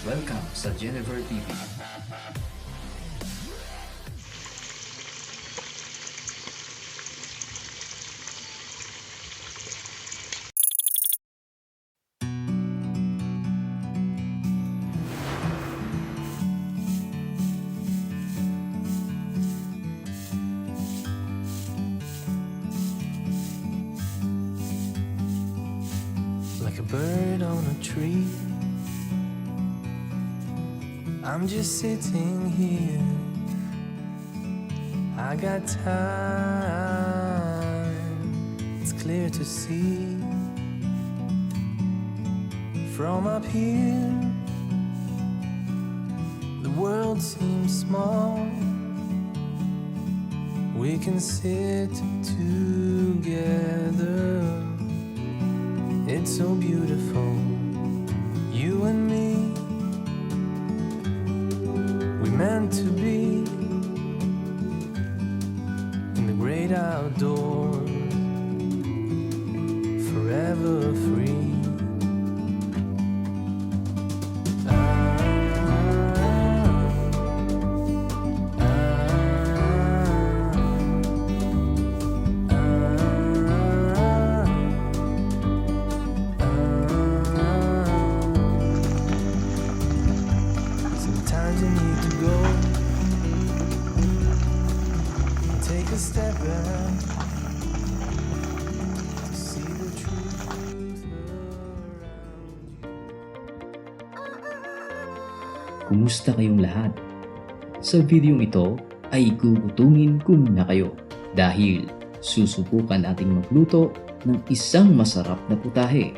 Welcome sa Jennifer TV. Like a bird on a tree, I'm just sitting here. I got time, it's clear to see. From up here, the world seems small. We can sit together. It's so beautiful, you and me. We meant to be in the great outdoors, forever free. Sometimes you need to go and take a step back to see the truth around you. Kumusta kayong lahat? Sa videong ito ay gugutumin ko muna kayo dahil susubukan nating magluto ng isang masarap na putahe.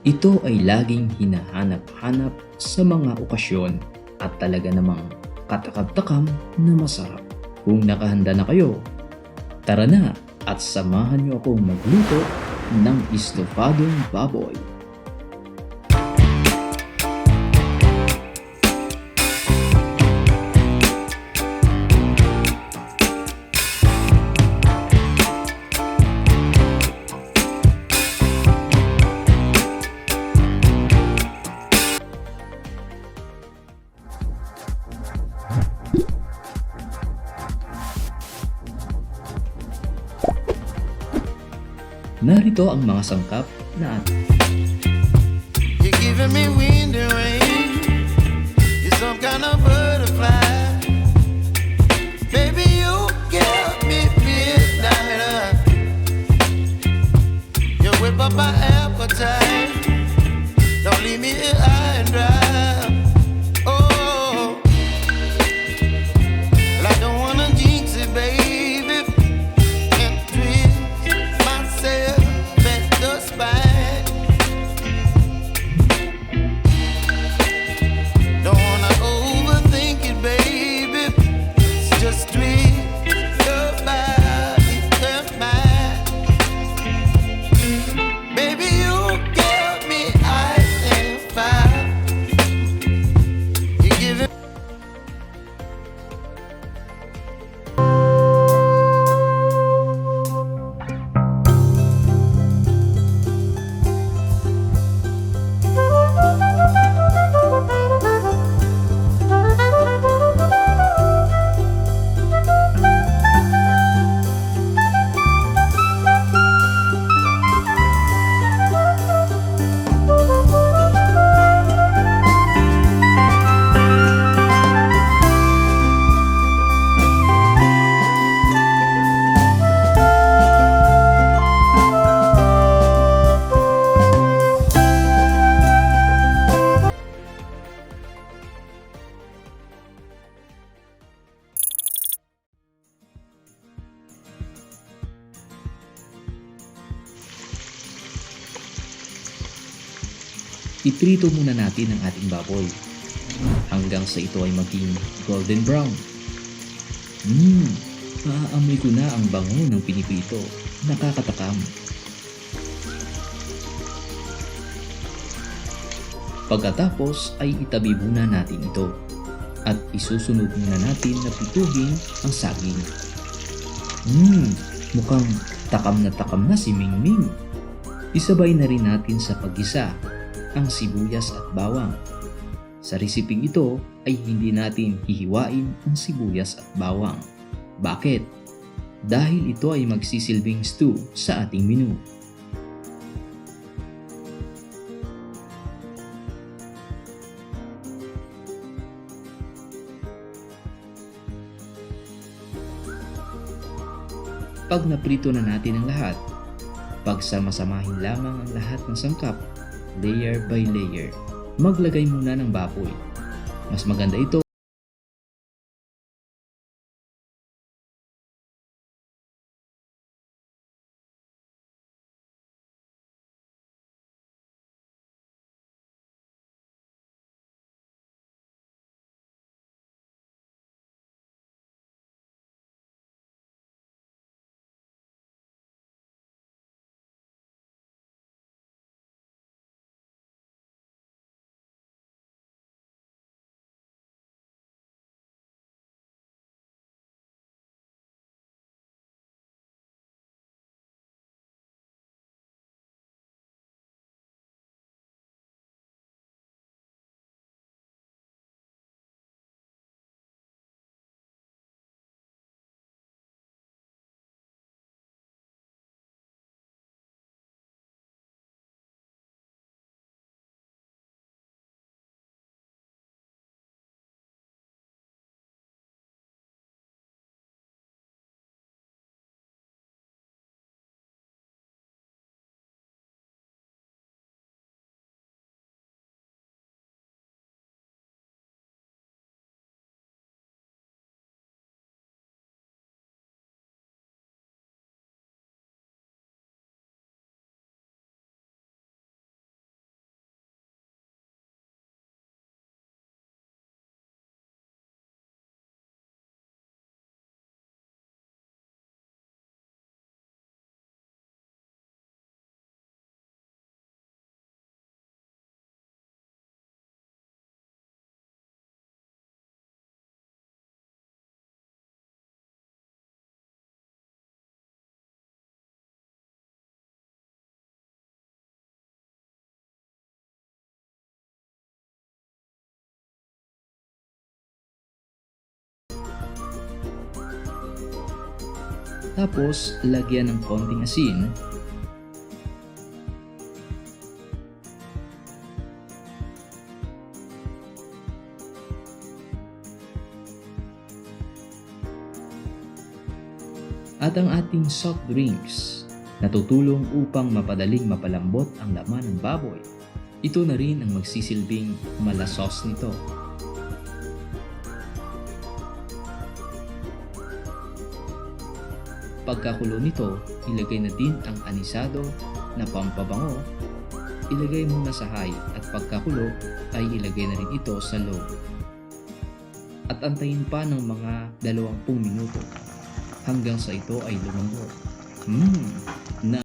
Ito ay laging hinahanap-hanap sa mga okasyon at talaga namang katakam-takam na masarap. Kung nakahanda na kayo, tara na at samahan niyo akong magluto ng estofadong baboy. Narito ang mga sangkap na ating You're giving me wind and rain. You're some kind of butterfly. Baby, you give me midnight. You whip up my appetite. Don't leave me here high and dry. Oh, well, I don't wanna jinx it, baby. And twist myself at the spine. Don't wanna overthink it, baby. It's just twist your body and mine. Baby, you give me ice and fire. You give it. Iprito muna natin ang ating baboy hanggang sa ito ay maging golden brown. Maaamoy ko na ang bango ng pinipito. Nakakatakam. Pagkatapos ay itabi muna natin ito at isusunod muna natin na pitugin ang saging. Mukhang takam na si Mingming. Isabay na rin natin sa paggisa ang sibuyas at bawang. Sa reseping ito ay hindi natin hihiwain ang sibuyas at bawang. Bakit? Dahil ito ay magsisilbing stew sa ating menu. Pag naprito na natin ang lahat, pagsama-samahin lamang ang lahat ng sangkap, layer by layer. Maglagay muna ng baboy. Mas maganda ito tapos lagyan ng konting asin at ang ating soft drinks na tutulong upang mapadaling mapalambot ang laman ng baboy. Ito na rin ang magsisilbing malasos nito. Pagkakulo nito, ilagay na din ang anisado na pampabango. Ilagay muna sa high at pagkakulo ay ilagay na rin ito sa low. At antayin pa ng mga 20 minuto hanggang sa ito ay lumambot. Na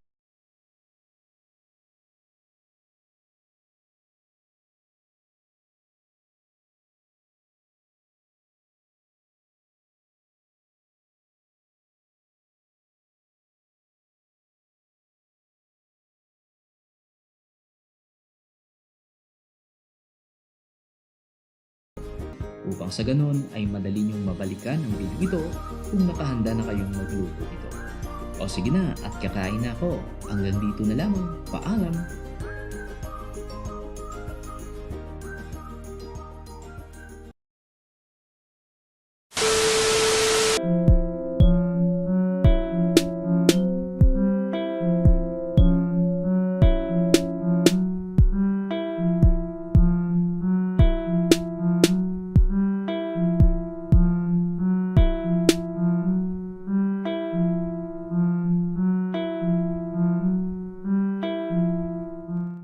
upang sa ganon ay madali niyong mabalikan ang video ito kung nakahanda na kayong magluto nito. O sige na at kakain na ako. Hanggang dito na lamang. Paalam!